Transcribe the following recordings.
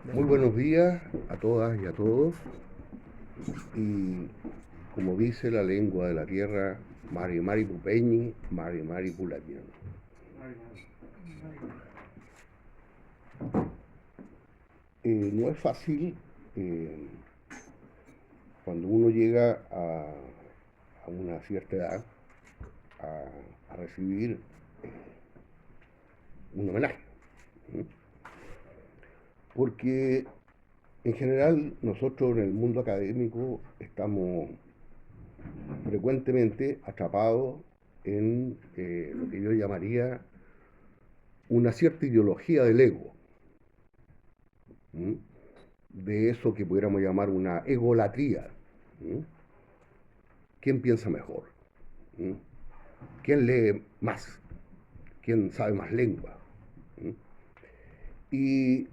Muy buenos días a todas y a todos. Y como dice la lengua de la tierra, Mari Mari Pupeñi, Mari Mari Pulatiano. No es fácil eh, cuando uno llega a una cierta edad a recibir un homenaje. ¿Mm? Porque en general nosotros en el mundo académico estamos frecuentemente atrapados en lo que yo llamaría una cierta ideología del ego, ¿m? De eso que pudiéramos llamar una egolatría. ¿M? ¿Quién piensa mejor? ¿M? ¿Quién lee más? ¿Quién sabe más lengua? ¿M? Y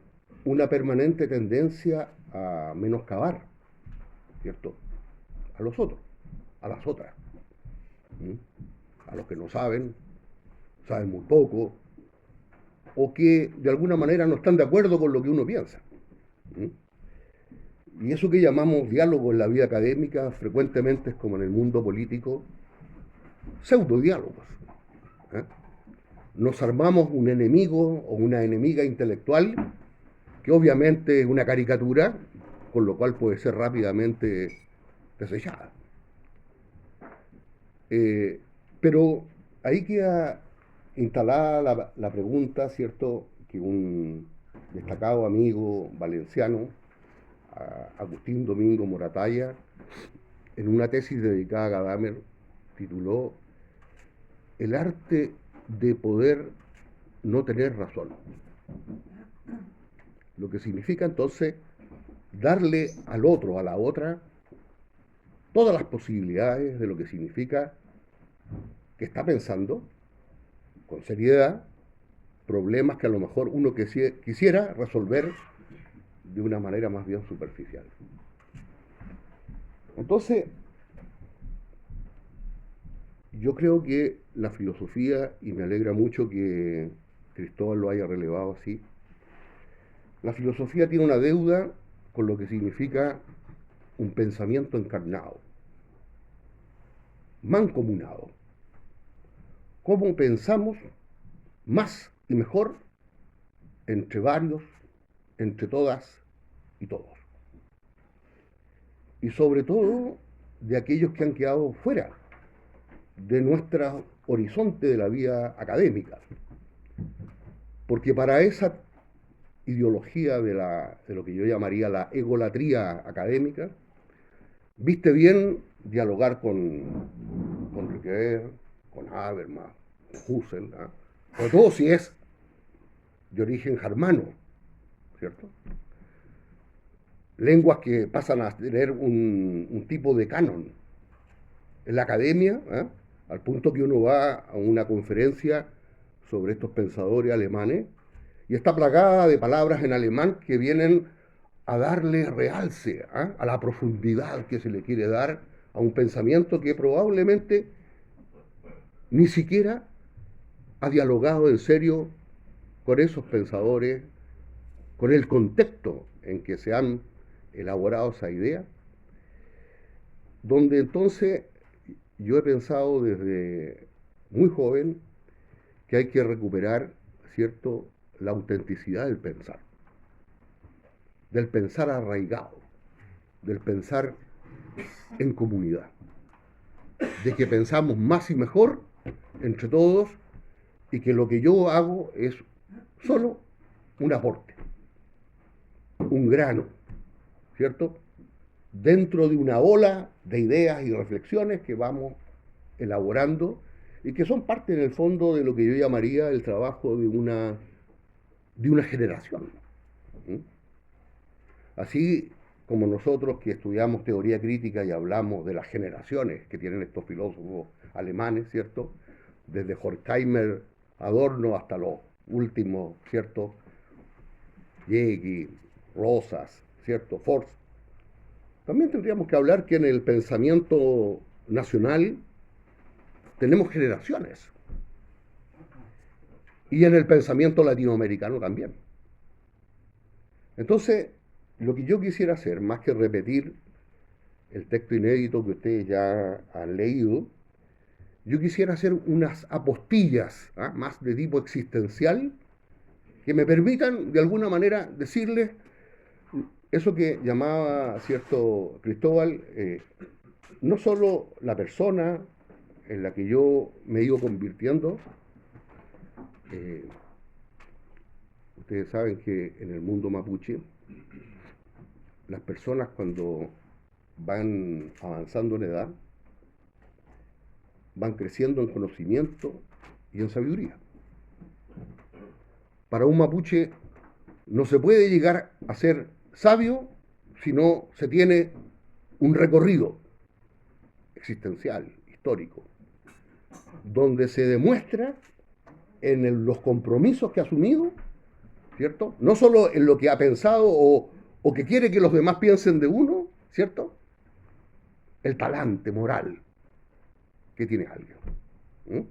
una permanente tendencia a menoscabar, ¿cierto? A los otros, a las otras, ¿m? A los que no saben, saben muy poco, o que de alguna manera no están de acuerdo con lo que uno piensa. ¿M? Y eso que llamamos diálogo en la vida académica frecuentemente es como en el mundo político, pseudodiálogos. ¿Eh? Nos armamos un enemigo o una enemiga intelectual que obviamente es una caricatura, con lo cual puede ser rápidamente desechada. Eh, pero ahí queda instalada la pregunta, ¿cierto? Que un destacado amigo valenciano, Agustín Domingo Moratalla, en una tesis dedicada a Gadamer, tituló El arte de poder no tener razón. Lo que significa entonces darle al otro, a la otra, todas las posibilidades de lo que significa que está pensando con seriedad problemas que a lo mejor uno quisiera resolver de una manera más bien superficial. Entonces, yo creo que la filosofía, y me alegra mucho que Cristóbal lo haya relevado así, la filosofía tiene una deuda con lo que significa un pensamiento encarnado, mancomunado. ¿Cómo pensamos más y mejor entre varios, entre todas y todos? Y sobre todo de aquellos que han quedado fuera de nuestro horizonte de la vida académica. Porque para esa ideología de lo que yo llamaría la egolatría académica, viste bien dialogar con Ricoeur, con Habermas, con Husserl, ¿eh? Sobre todo si es de origen germano, ¿cierto? Lenguas que pasan a tener un tipo de canon en la academia, ¿eh? Al punto que uno va a una conferencia sobre estos pensadores alemanes y está plagada de palabras en alemán que vienen a darle realce, ¿eh? A la profundidad que se le quiere dar a un pensamiento que probablemente ni siquiera ha dialogado en serio con esos pensadores, con el contexto en que se han elaborado esa idea, donde entonces yo he pensado desde muy joven que hay que recuperar, ¿cierto?, la autenticidad del pensar arraigado, del pensar en comunidad, de que pensamos más y mejor entre todos y que lo que yo hago es solo un aporte, un grano, ¿cierto? Dentro de una ola de ideas y reflexiones que vamos elaborando y que son parte en el fondo de lo que yo llamaría el trabajo de una generación. ¿Mm? Así como nosotros que estudiamos teoría crítica y hablamos de las generaciones que tienen estos filósofos alemanes, ¿cierto? Desde Horkheimer, Adorno hasta los últimos, ¿cierto? Yegi, Rosas, ¿cierto? Forst. También tendríamos que hablar que en el pensamiento nacional tenemos generaciones y en el pensamiento latinoamericano también. Entonces, lo que yo quisiera hacer, más que repetir el texto inédito que ustedes ya han leído, yo quisiera hacer unas apostillas, ¿ah?, más de tipo existencial, que me permitan de alguna manera decirles eso que llamaba cierto Cristóbal, no solo la persona en la que yo me he ido convirtiendo. eh, Ustedes saben que en el mundo mapuche las personas cuando van avanzando en edad van creciendo en conocimiento y en sabiduría. Para un mapuche no se puede llegar a ser sabio si no se tiene un recorrido existencial, histórico, donde se demuestra en los compromisos que ha asumido, ¿cierto? No solo en lo que ha pensado o que quiere que los demás piensen de uno, ¿cierto? El talante moral que tiene alguien. ¿Mm?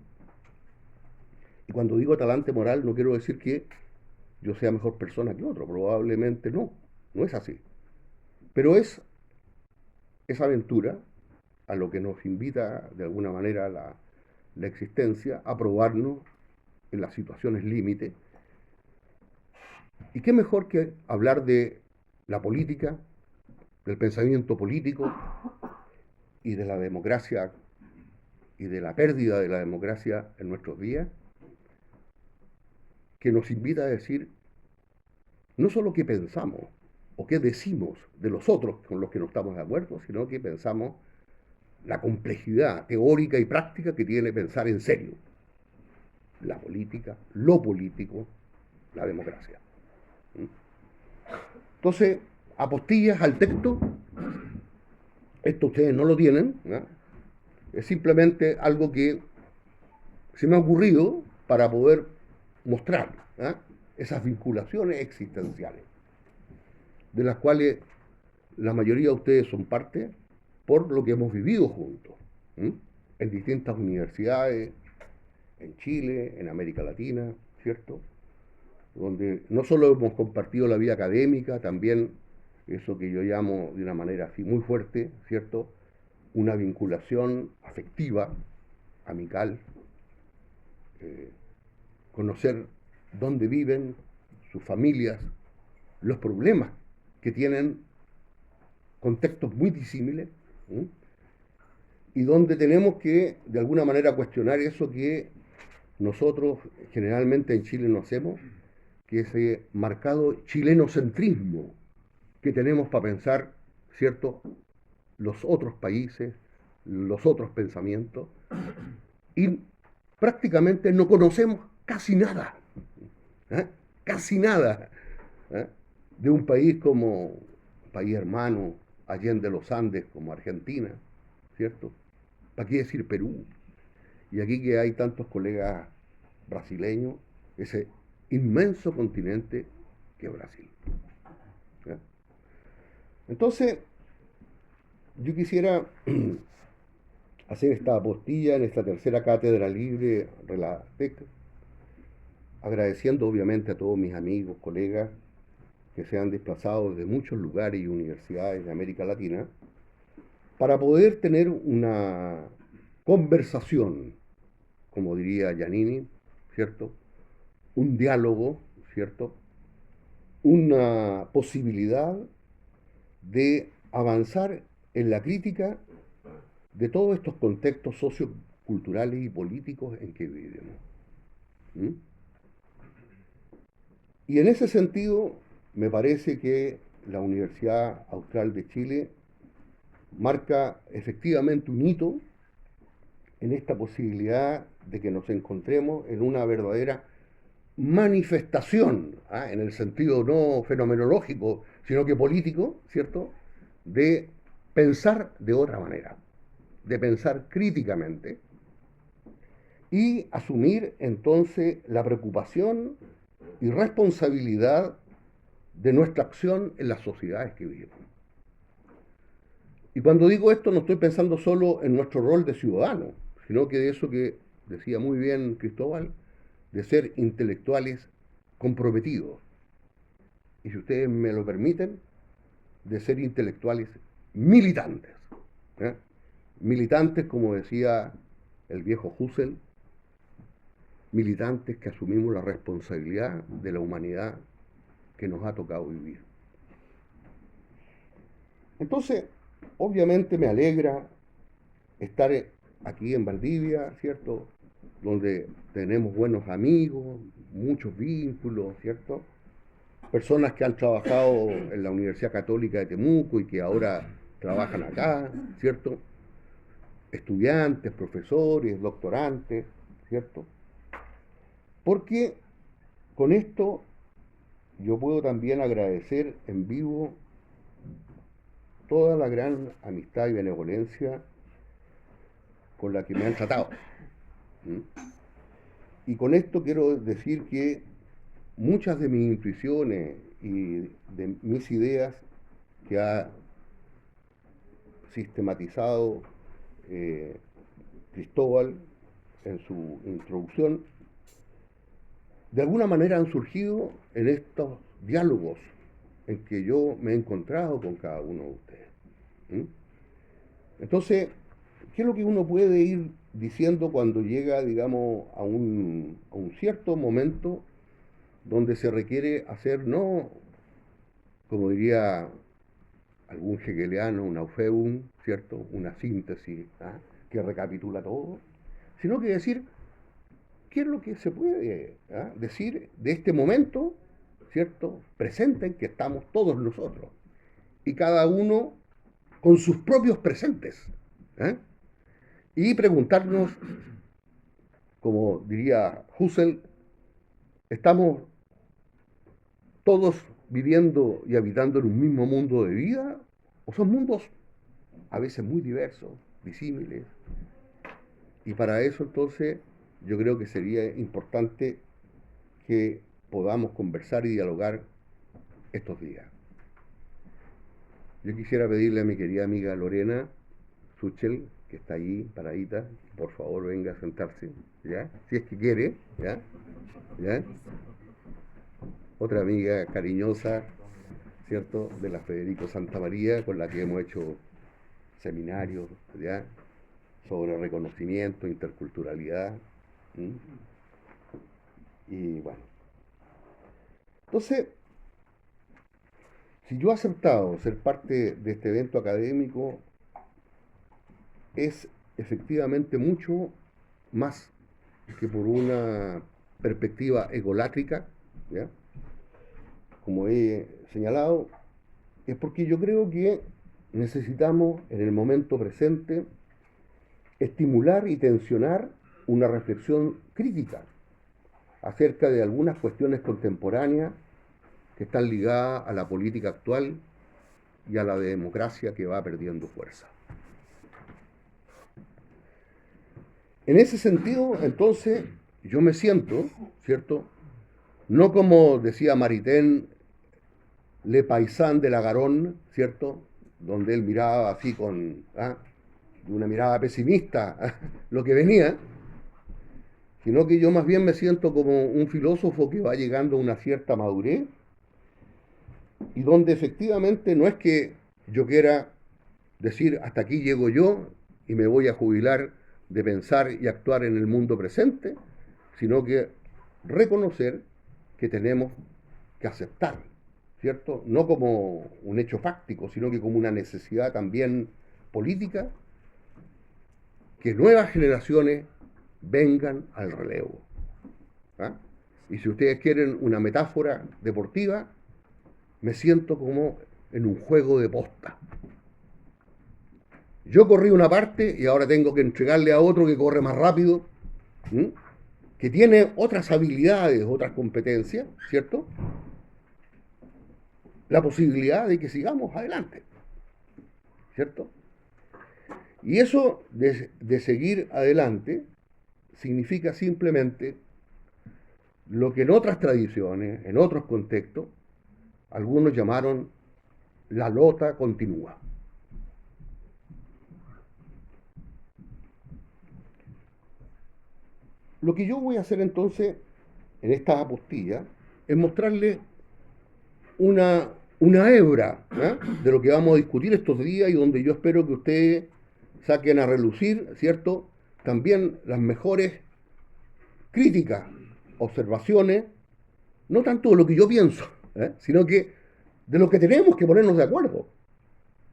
Y cuando digo talante moral no quiero decir que yo sea mejor persona que otro, probablemente no, no es así. Pero es esa aventura a lo que nos invita de alguna manera la existencia, a probarnos en las situaciones límite. ¿Y qué mejor que hablar de la política, del pensamiento político y de la democracia y de la pérdida de la democracia en nuestros días, que nos invita a decir no solo qué pensamos o qué decimos de los otros con los que no estamos de acuerdo, sino que pensamos la complejidad teórica y práctica que tiene pensar en serio la política, lo político, la democracia. Entonces, apostillas al texto, esto ustedes no lo tienen, ¿no? Es simplemente algo que se me ha ocurrido para poder mostrar, ¿no?, esas vinculaciones existenciales, de las cuales la mayoría de ustedes son parte por lo que hemos vivido juntos, ¿m?, en distintas universidades, en Chile, en América Latina, ¿cierto? Donde no solo hemos compartido la vida académica, también eso que yo llamo de una manera así muy fuerte, ¿cierto?, una vinculación afectiva, amical, conocer dónde viven sus familias, los problemas que tienen, contextos muy disímiles, ¿sí?, y donde tenemos que de alguna manera cuestionar eso que nosotros generalmente en Chile no hacemos, que es ese marcado chilenocentrismo que tenemos para pensar, ¿cierto?, los otros países, los otros pensamientos, y prácticamente no conocemos casi nada, ¿eh?, casi nada, ¿eh?, de un país como un país hermano, allende los Andes, como Argentina, ¿cierto? ¿Para qué decir Perú? Y aquí que hay tantos colegas brasileños, ese inmenso continente que es Brasil, ¿eh? Entonces, yo quisiera hacer esta apostilla en esta tercera cátedra libre Relatec, agradeciendo obviamente a todos mis amigos, colegas, que se han desplazado desde muchos lugares y universidades de América Latina, para poder tener una conversación, como diría Giannini, ¿cierto? Un diálogo, ¿cierto? Una posibilidad de avanzar en la crítica de todos estos contextos socioculturales y políticos en que vivimos. ¿Mm? Y en ese sentido, me parece que la Universidad Austral de Chile marca efectivamente un hito en esta posibilidad de que nos encontremos en una verdadera manifestación, ¿ah?, en el sentido no fenomenológico, sino que político, ¿cierto?, de pensar de otra manera, de pensar críticamente y asumir entonces la preocupación y responsabilidad de nuestra acción en las sociedades que vivimos. Y cuando digo esto no estoy pensando solo en nuestro rol de ciudadano, sino que de eso que decía muy bien Cristóbal, de ser intelectuales comprometidos y si ustedes me lo permiten, de ser intelectuales militantes. ¿Eh? Militantes, como decía el viejo Husserl, militantes que asumimos la responsabilidad de la humanidad que nos ha tocado vivir. Entonces, obviamente me alegra estar aquí en Valdivia, ¿cierto? Donde tenemos buenos amigos, muchos vínculos, ¿cierto? Personas que han trabajado en la Universidad Católica de Temuco y que ahora trabajan acá, ¿cierto? Estudiantes, profesores, doctorantes, ¿cierto? Porque con esto yo puedo también agradecer en vivo toda la gran amistad y benevolencia con la que me han tratado. ¿Mm? Y con esto quiero decir que muchas de mis intuiciones y de mis ideas que ha sistematizado Cristóbal en su introducción, de alguna manera han surgido en estos diálogos en que yo me he encontrado con cada uno de ustedes. ¿Mm? Entonces, ¿qué es lo que uno puede ir diciendo cuando llega, digamos, a un cierto momento donde se requiere hacer, no, como diría algún hegeliano, un aufhebung, ¿cierto? Una síntesis, ¿ah?, que recapitula todo, sino que decir, ¿qué es lo que se puede, ¿ah?, decir de este momento, ¿cierto?, presente en que estamos todos nosotros, y cada uno con sus propios presentes, ¿eh? Y preguntarnos, como diría Husserl, ¿estamos todos viviendo y habitando en un mismo mundo de vida? ¿O son mundos a veces muy diversos, disímiles? Y para eso entonces yo creo que sería importante que podamos conversar y dialogar estos días. Yo quisiera pedirle a mi querida amiga Lorena Suchel, que está ahí paradita, por favor venga a sentarse, ¿ya? Si es que quiere, ¿ya? ¿Ya? Otra amiga cariñosa, ¿cierto?, de la Federico Santa María, con la que hemos hecho seminarios, ¿ya?, sobre reconocimiento, interculturalidad. ¿Mm? Y bueno, entonces, si yo he aceptado ser parte de este evento académico, es efectivamente mucho más que por una perspectiva egolátrica, ¿ya?, como he señalado, es porque yo creo que necesitamos en el momento presente estimular y tensionar una reflexión crítica acerca de algunas cuestiones contemporáneas que están ligadas a la política actual y a la democracia que va perdiendo fuerza. En ese sentido, entonces, yo me siento, ¿cierto?, no como decía Maritain, Le Paysan de la Garonne, ¿cierto?, donde él miraba así con una mirada pesimista lo que venía, sino que yo más bien me siento como un filósofo que va llegando a una cierta madurez y donde efectivamente no es que yo quiera decir hasta aquí llego yo y me voy a jubilar de pensar y actuar en el mundo presente, sino que reconocer que tenemos que aceptar, ¿cierto? No como un hecho fáctico, sino que como una necesidad también política, que nuevas generaciones vengan al relevo. ¿Ah? Y si ustedes quieren una metáfora deportiva, me siento como en un juego de posta. Yo corrí una parte y ahora tengo que entregarle a otro que corre más rápido, ¿m?, que tiene otras habilidades, otras competencias, ¿cierto?, la posibilidad de que sigamos adelante, ¿cierto? Y eso de seguir adelante significa simplemente lo que en otras tradiciones, en otros contextos, algunos llamaron la lota continúa. Lo que yo voy a hacer entonces en esta apostilla es mostrarle una, una hebra, ¿eh? De lo que vamos a discutir estos días y donde yo espero que ustedes saquen a relucir, ¿cierto? También las mejores críticas, observaciones, no tanto de lo que yo pienso, sino que de lo que tenemos que ponernos de acuerdo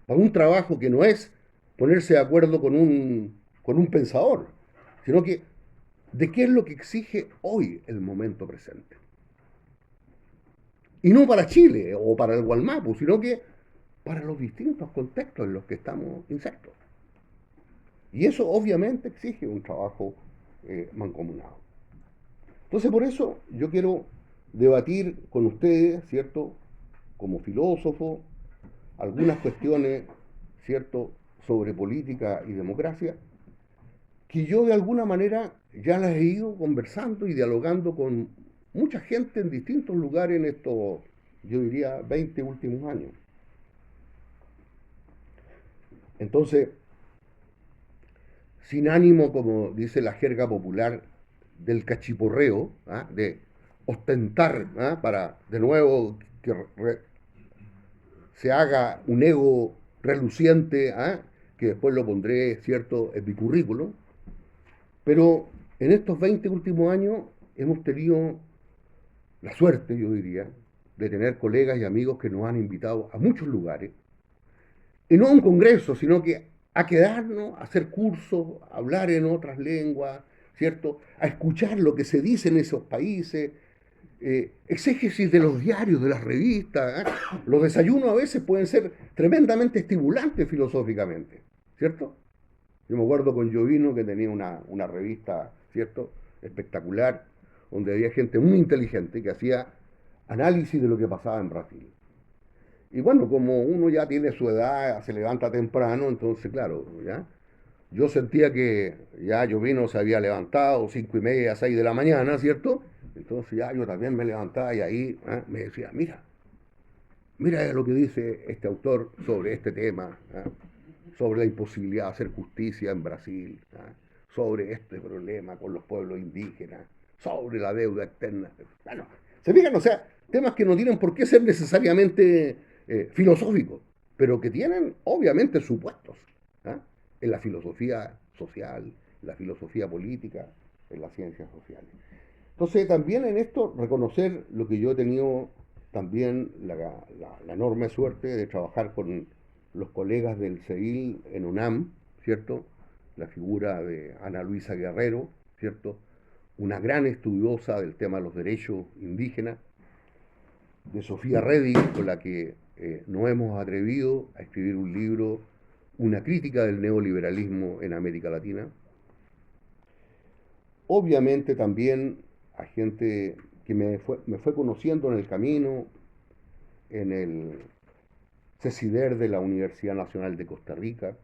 para un trabajo que no es ponerse de acuerdo con un pensador, sino que de qué es lo que exige hoy el momento presente. Y no para Chile o para el Gualmapu, sino que para los distintos contextos en los que estamos insertos. Y eso obviamente exige un trabajo mancomunado. Entonces por eso yo quiero debatir con ustedes, ¿cierto? Como filósofo, algunas cuestiones, ¿cierto? Sobre política y democracia, que yo de alguna manera ya las he ido conversando y dialogando con mucha gente en distintos lugares en estos, yo diría, 20 últimos años. Entonces, sin ánimo, como dice la jerga popular, del cachiporreo, ¿ah? De ostentar, ¿ah? Para de nuevo que se haga un ego reluciente, ¿ah? Que después lo pondré, cierto, en mi currículum. Pero en estos 20 últimos años hemos tenido la suerte, yo diría, de tener colegas y amigos que nos han invitado a muchos lugares, y no a un congreso, sino que a quedarnos, a hacer cursos, a hablar en otras lenguas, ¿cierto? A escuchar lo que se dice en esos países, exégesis de los diarios, de las revistas. Los desayunos a veces pueden ser tremendamente estimulantes filosóficamente, ¿cierto? Yo me acuerdo con Jovino que tenía una revista, ¿cierto? Espectacular, donde había gente muy inteligente que hacía análisis de lo que pasaba en Brasil. Y bueno, como uno ya tiene su edad, se levanta temprano, entonces, claro, ¿ya? Yo sentía que ya Jovino se había levantado 5:30, 6 de la mañana, ¿cierto? Entonces ya yo también me levantaba y ahí me decía, mira lo que dice este autor sobre este tema, sobre la imposibilidad de hacer justicia en Brasil, sobre este problema con los pueblos indígenas, sobre la deuda externa. Bueno, se fijan, o sea, temas que no tienen por qué ser necesariamente filosóficos, pero que tienen obviamente supuestos, ¿ah? En la filosofía social, en la filosofía política, en las ciencias sociales. Entonces, también en esto, reconocer lo que yo he tenido también la enorme suerte de trabajar con los colegas del CEIL en UNAM, ¿cierto? La figura de Ana Luisa Guerrero, ¿cierto? Una gran estudiosa del tema de los derechos indígenas, de Sofía Reding, con la que nos hemos atrevido a escribir un libro, una crítica del neoliberalismo en América Latina. Obviamente también a gente que me fue conociendo en el camino, en el CECIDER de la Universidad Nacional de Costa Rica,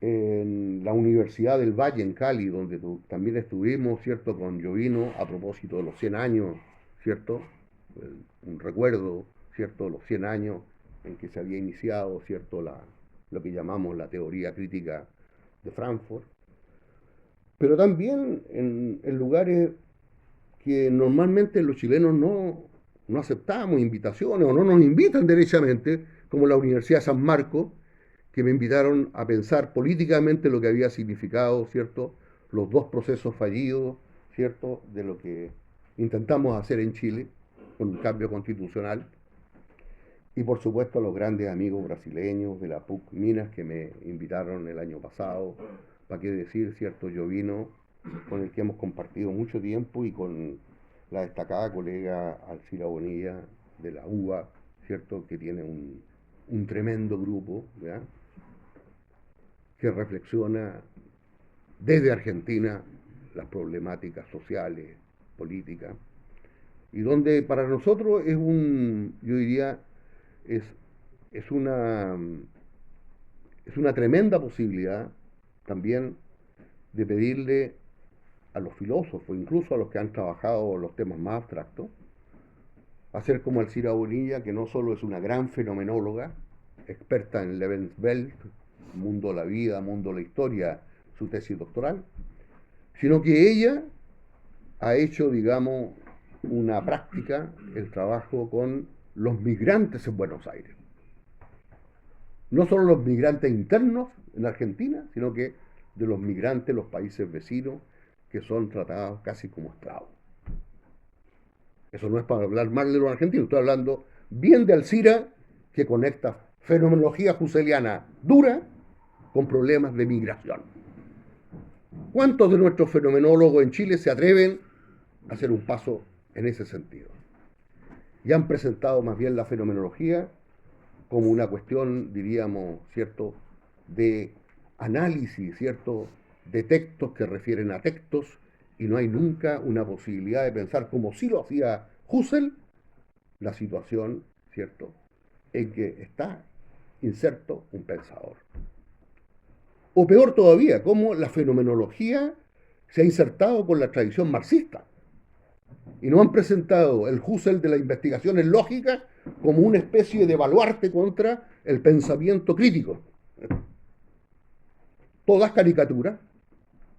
en la Universidad del Valle en Cali, donde también estuvimos, ¿cierto?, con Jovino a propósito de los 100 años, ¿cierto? Un recuerdo, ¿cierto?, los 100 años en que se había iniciado, ¿cierto?, lo que llamamos la teoría crítica de Frankfurt. Pero también en lugares que normalmente los chilenos no aceptamos invitaciones o no nos invitan derechamente, como la Universidad de San Marcos, que me invitaron a pensar políticamente lo que había significado, ¿cierto?, los dos procesos fallidos, ¿cierto?, de lo que intentamos hacer en Chile con un cambio constitucional. Y por supuesto a los grandes amigos brasileños de la PUC Minas que me invitaron el año pasado, para qué decir, ¿cierto?, Jovino, con el que hemos compartido mucho tiempo, y con la destacada colega Alcira Bonilla de la UBA, ¿cierto?, que tiene un tremendo grupo, ¿ya?, que reflexiona desde Argentina las problemáticas sociales, políticas, y donde para nosotros yo diría, es, es una, es una tremenda posibilidad también de pedirle a los filósofos, incluso a los que han trabajado los temas más abstractos, hacer como Alcira Bonilla, que no solo es una gran fenomenóloga, experta en Lebenswelt, mundo de la vida, mundo de la historia, su tesis doctoral, sino que ella ha hecho, digamos, una práctica, el trabajo con los migrantes en Buenos Aires. No solo los migrantes internos en Argentina, sino que de los migrantes de los países vecinos que son tratados casi como esclavos. Eso no es para hablar mal de los argentinos, estoy hablando bien de Alcira, que conecta fenomenología husserliana dura con problemas de migración. ¿Cuántos de nuestros fenomenólogos en Chile se atreven a hacer un paso en ese sentido? Y han presentado más bien la fenomenología como una cuestión, diríamos, ¿cierto?, de análisis, ¿cierto?, de textos que refieren a textos, y no hay nunca una posibilidad de pensar, como sí lo hacía Husserl, la situación, ¿cierto?, en que está inserto un pensador. O peor todavía, cómo la fenomenología se ha insertado con la tradición marxista. Y no han presentado el Husserl de las investigaciones lógicas como una especie de baluarte contra el pensamiento crítico. Todas caricaturas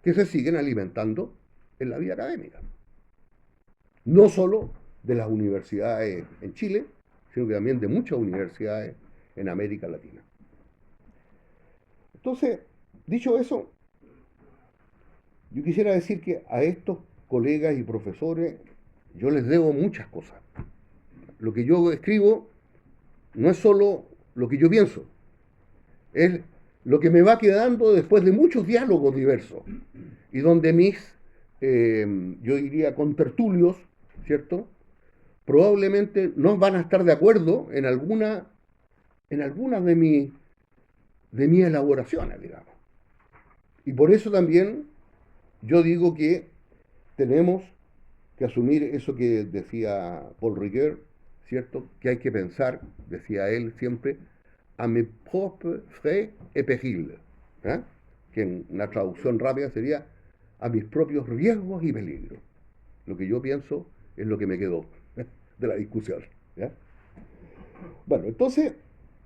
que se siguen alimentando en la vida académica. No solo de las universidades en Chile, sino que también de muchas universidades en América Latina. Entonces, dicho eso, yo quisiera decir que a estos colegas y profesores yo les debo muchas cosas. Lo que yo escribo no es solo lo que yo pienso, es lo que me va quedando después de muchos diálogos diversos y donde mis, yo diría, contertulios, ¿cierto?, probablemente no van a estar de acuerdo en algunas de mis elaboraciones, digamos. Y por eso también yo digo que tenemos que asumir eso que decía Paul Ricoeur, ¿cierto?, que hay que pensar, decía él siempre, a mes propres frais et périls, ¿eh?, que en una traducción rápida sería a mis propios riesgos y peligros. Lo que yo pienso es lo que me quedó de la discusión, ¿ya? Bueno, entonces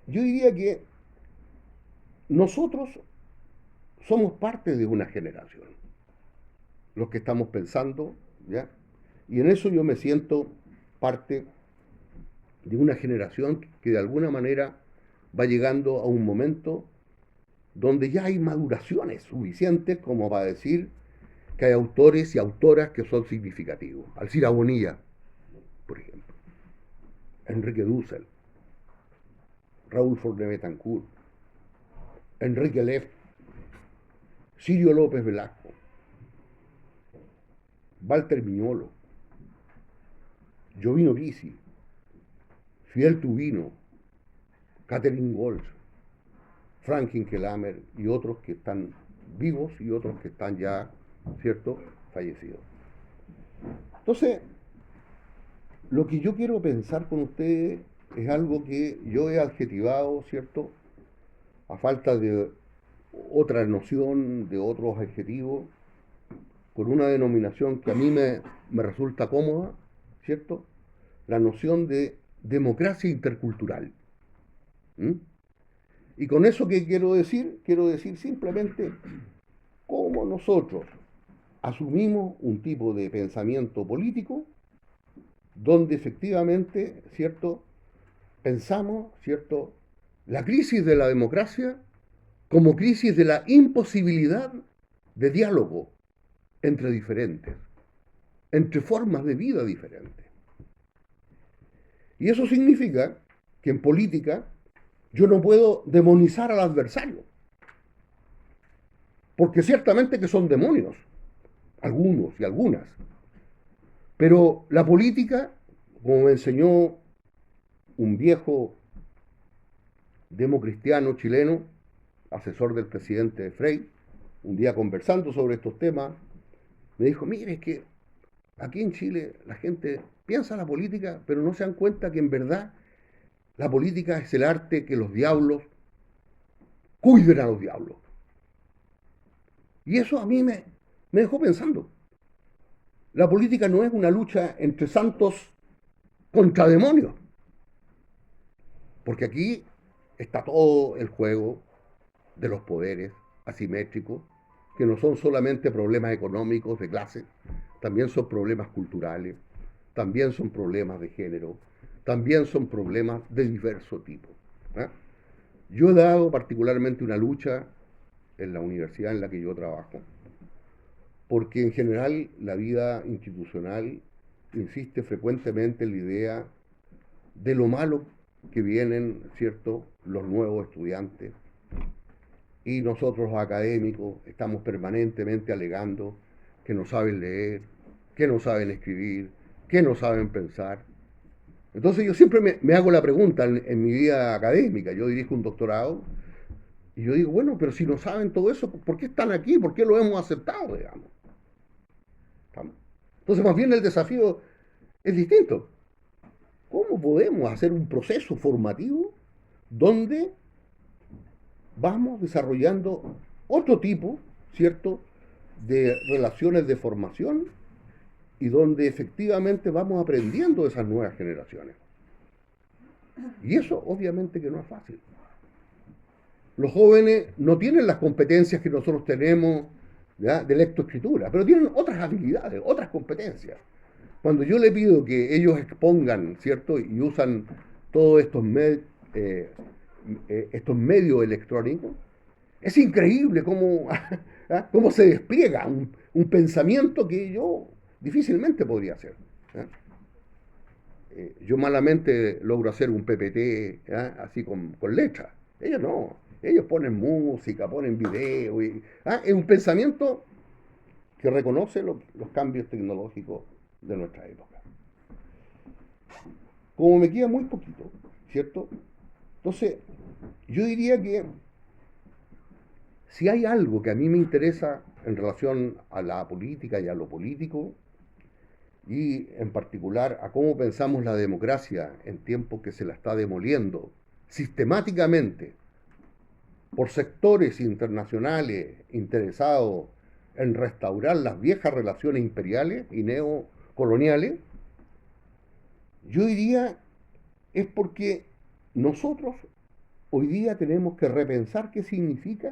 yo diría que nosotros somos parte de una generación, los que estamos pensando, ¿ya? Y en eso yo me siento parte de una generación que de alguna manera va llegando a un momento donde ya hay maduraciones suficientes como para decir que hay autores y autoras que son significativos. Alcira Bonilla, por ejemplo, Enrique Dussel, Raúl Forné Betancourt, Enrique Leff, Sirio López Velasco, Walter Miñolo, Giovino Pisi, Fidel Tubino, Catherine Walsh, Franklin Kelamer y otros que están vivos y otros que están ya, ¿cierto?, fallecidos. Entonces, lo que yo quiero pensar con ustedes es algo que yo he adjetivado, ¿cierto?, a falta de otra noción, de otros adjetivos, con una denominación que a mí me resulta cómoda, ¿cierto?, la noción de democracia intercultural. ¿Mm? Y con eso, ¿qué quiero decir? Quiero decir simplemente cómo nosotros asumimos un tipo de pensamiento político donde efectivamente, ¿cierto?, pensamos, ¿cierto?, la crisis de la democracia como crisis de la imposibilidad de diálogo entre diferentes, entre formas de vida diferentes. Y eso significa que en política yo no puedo demonizar al adversario, porque ciertamente que son demonios, algunos y algunas. Pero la política, como me enseñó un viejo democristiano chileno, asesor del presidente Frei, un día conversando sobre estos temas, me dijo, mire, es que aquí en Chile la gente piensa la política, pero no se dan cuenta que en verdad la política es el arte que los diablos cuiden a los diablos. Y eso a mí me dejó pensando. La política no es una lucha entre santos contra demonios, porque aquí está todo el juego de los poderes asimétricos, que no son solamente problemas económicos de clase, también son problemas culturales, también son problemas de género, también son problemas de diverso tipo. ¿Ah? Yo he dado particularmente una lucha en la universidad en la que yo trabajo, porque en general la vida institucional insiste frecuentemente en la idea de lo malo que vienen, ¿cierto?, los nuevos estudiantes, y nosotros los académicos estamos permanentemente alegando que no saben leer, que no saben escribir, que no saben pensar. Entonces yo siempre me hago la pregunta en mi vida académica, yo dirijo un doctorado, y yo digo, bueno, pero si no saben todo eso, ¿por qué están aquí? ¿Por qué lo hemos aceptado, digamos? Entonces más bien el desafío es distinto. ¿Cómo podemos hacer un proceso formativo donde vamos desarrollando otro tipo, ¿cierto?, de relaciones de formación y donde efectivamente vamos aprendiendo de esas nuevas generaciones? Y eso obviamente que no es fácil. Los jóvenes no tienen las competencias que nosotros tenemos, ¿ya?, de lectoescritura, pero tienen otras habilidades, otras competencias. Cuando yo le pido que ellos expongan, ¿cierto?, y usan todos estos medios electrónicos, es increíble cómo, ¿ah?, cómo se despliega un pensamiento que yo difícilmente podría hacer. ¿Ah? Yo malamente logro hacer un PPT, ¿ah?, así con letras. Ellos no. Ellos ponen música, ponen video. Es un pensamiento que reconoce los cambios tecnológicos de nuestra época. Como me queda muy poquito, ¿cierto? Entonces, yo diría que si hay algo que a mí me interesa en relación a la política y a lo político, y en particular a cómo pensamos la democracia en tiempos que se la está demoliendo sistemáticamente por sectores internacionales interesados en restaurar las viejas relaciones imperiales y neocoloniales, yo diría es porque nosotros hoy día tenemos que repensar qué significa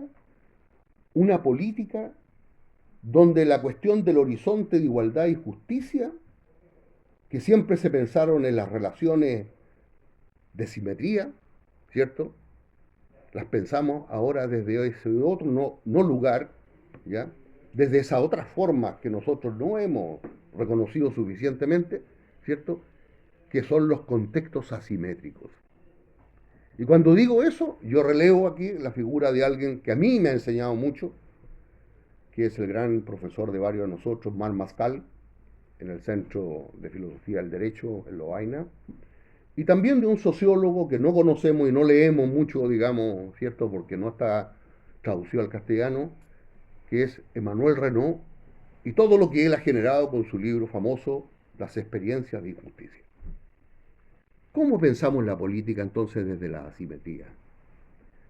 una política donde la cuestión del horizonte de igualdad y justicia, que siempre se pensaron en las relaciones de simetría, ¿cierto?, las pensamos ahora desde ese otro no lugar, ¿ya?, desde esa otra forma que nosotros no hemos reconocido suficientemente, ¿cierto?, que son los contextos asimétricos. Y cuando digo eso, yo relevo aquí la figura de alguien que a mí me ha enseñado mucho, que es el gran profesor de varios de nosotros, Marc Mascal, en el Centro de Filosofía del Derecho en Lovaina, y también de un sociólogo que no conocemos y no leemos mucho, digamos, ¿cierto?, porque no está traducido al castellano, que es Emmanuel Renaud, y todo lo que él ha generado con su libro famoso, Las experiencias de injusticia. ¿Cómo pensamos la política entonces desde la asimetría?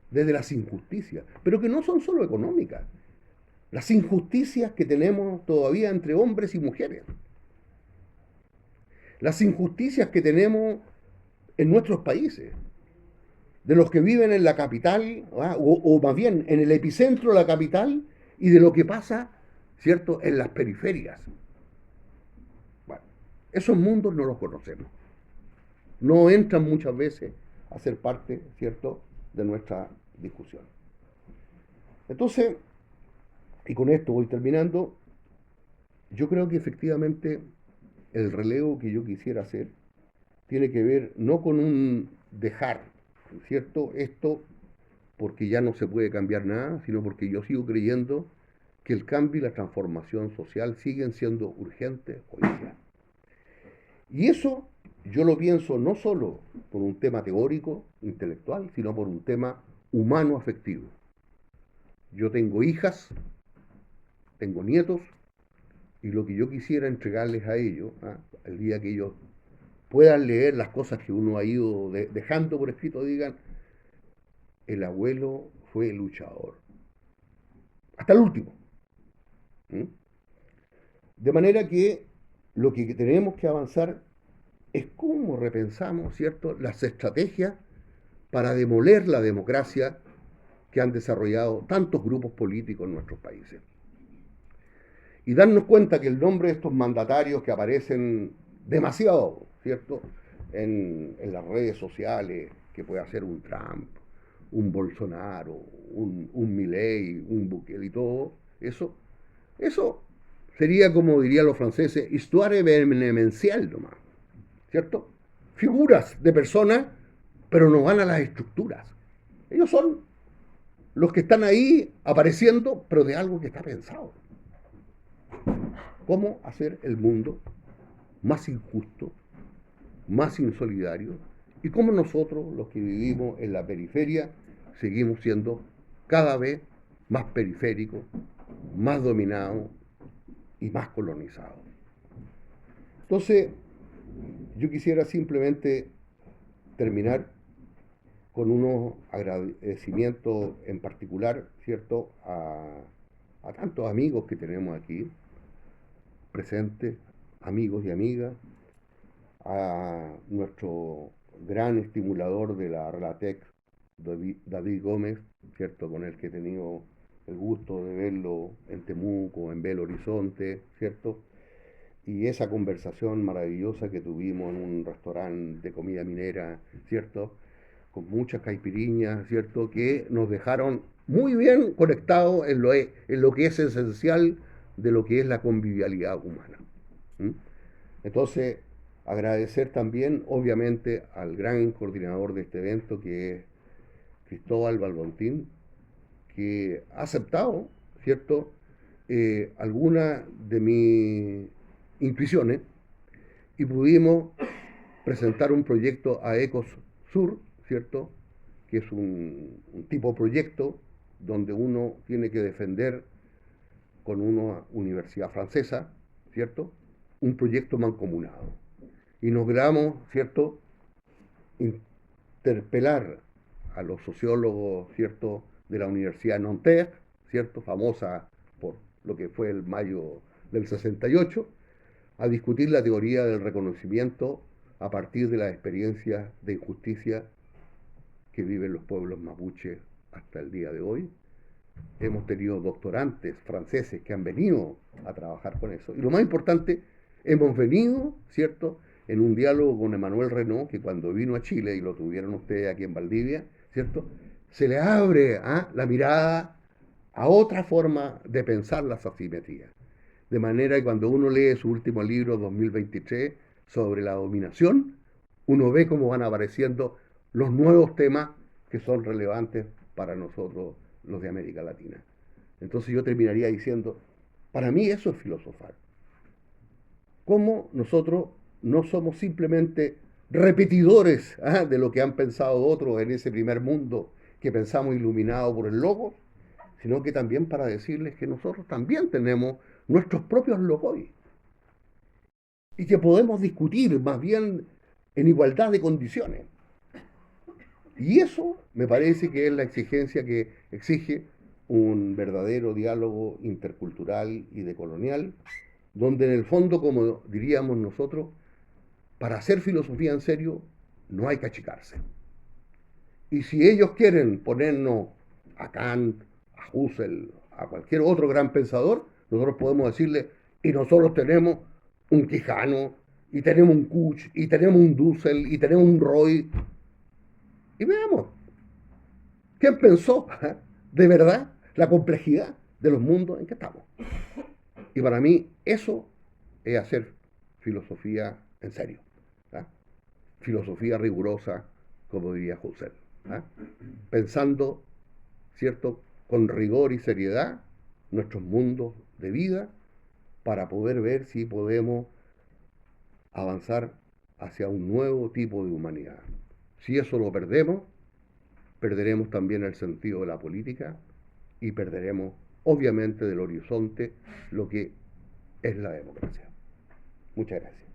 Desde las injusticias, pero que no son solo económicas, las injusticias que tenemos todavía entre hombres y mujeres, las injusticias que tenemos en nuestros países, de los que viven en la capital, o más bien en el epicentro de la capital, y de lo que pasa, ¿cierto?, en las periferias. Bueno, esos mundos no los conocemos. No entran muchas veces a ser parte, ¿cierto?, de nuestra discusión. Entonces, y con esto voy terminando, yo creo que efectivamente el relevo que yo quisiera hacer tiene que ver no con un dejar, ¿cierto?, esto porque ya no se puede cambiar nada, sino porque yo sigo creyendo que el cambio y la transformación social siguen siendo urgentes hoy día. Y eso yo lo pienso no solo por un tema teórico, intelectual, sino por un tema humano afectivo. Yo tengo hijas, tengo nietos, y lo que yo quisiera entregarles a ellos, el día que ellos puedan leer las cosas que uno ha ido dejando por escrito, digan, el abuelo fue luchador. Hasta el último. ¿Mm? De manera que lo que tenemos que avanzar es cómo repensamos, ¿cierto?, las estrategias para demoler la democracia que han desarrollado tantos grupos políticos en nuestros países. Y darnos cuenta que el nombre de estos mandatarios que aparecen demasiado, ¿cierto?, en las redes sociales que puede hacer un Trump, un Bolsonaro, un Milei, un Bukele y todo, eso sería, como dirían los franceses, histoire événementielle nomás, ¿cierto? Figuras de personas, pero no van a las estructuras. Ellos son los que están ahí apareciendo, pero de algo que está pensado. ¿Cómo hacer el mundo más injusto, más insolidario? Y cómo nosotros, los que vivimos en la periferia, seguimos siendo cada vez más periféricos, más dominados y más colonizados. Entonces, yo quisiera simplemente terminar con unos agradecimientos en particular, ¿cierto?, a tantos amigos que tenemos aquí, presentes, amigos y amigas, a nuestro gran estimulador de la Relatec, David Gómez, ¿cierto?, con el que he tenido el gusto de verlo en Temuco, en Belo Horizonte, ¿cierto? Y esa conversación maravillosa que tuvimos en un restaurante de comida minera, ¿cierto? Con muchas caipiriñas, ¿cierto? Que nos dejaron muy bien conectados en lo que es esencial de lo que es la convivialidad humana. ¿Mm? Entonces, agradecer también, obviamente, al gran coordinador de este evento, que es Cristóbal Balbontín, que ha aceptado, ¿cierto?, algunas de mis intuiciones y pudimos presentar un proyecto a Ecos Sur, ¿cierto?, que es un tipo de proyecto donde uno tiene que defender con una universidad francesa, ¿cierto?, un proyecto mancomunado. Y logramos, ¿cierto?, interpelar a los sociólogos, ¿cierto?, de la Universidad de Nanterre, ¿cierto?, famosa por lo que fue el mayo del 68, a discutir la teoría del reconocimiento a partir de las experiencias de injusticia que viven los pueblos mapuches hasta el día de hoy. Hemos tenido doctorantes franceses que han venido a trabajar con eso. Y lo más importante, hemos venido, ¿cierto?, en un diálogo con Emmanuel Renaud, que cuando vino a Chile, y lo tuvieron ustedes aquí en Valdivia, ¿cierto?, se le abre la mirada a otra forma de pensar las asimetrías. De manera que cuando uno lee su último libro, 2023, sobre la dominación, uno ve cómo van apareciendo los nuevos temas que son relevantes para nosotros, los de América Latina. Entonces yo terminaría diciendo, para mí eso es filosofar. Cómo nosotros no somos simplemente repetidores de lo que han pensado otros en ese primer mundo que pensamos iluminado por el logos, sino que también para decirles que nosotros también tenemos nuestros propios logos y que podemos discutir más bien en igualdad de condiciones. Y eso me parece que es la exigencia que exige un verdadero diálogo intercultural y decolonial, donde en el fondo, como diríamos nosotros, para hacer filosofía en serio no hay que achicarse. Y si ellos quieren ponernos a Kant, a Husserl, a cualquier otro gran pensador, nosotros podemos decirle, y nosotros tenemos un Quijano, y tenemos un Kuch, y tenemos un Dussel, y tenemos un Roy. Y veamos, ¿quién pensó de verdad la complejidad de los mundos en que estamos? Y para mí eso es hacer filosofía en serio. ¿Ah? Filosofía rigurosa, como diría Husserl. ¿Ah? Pensando, ¿cierto?, con rigor y seriedad nuestros mundos de vida para poder ver si podemos avanzar hacia un nuevo tipo de humanidad. Si eso lo perdemos, perderemos también el sentido de la política y perderemos, obviamente, del horizonte lo que es la democracia. Muchas gracias.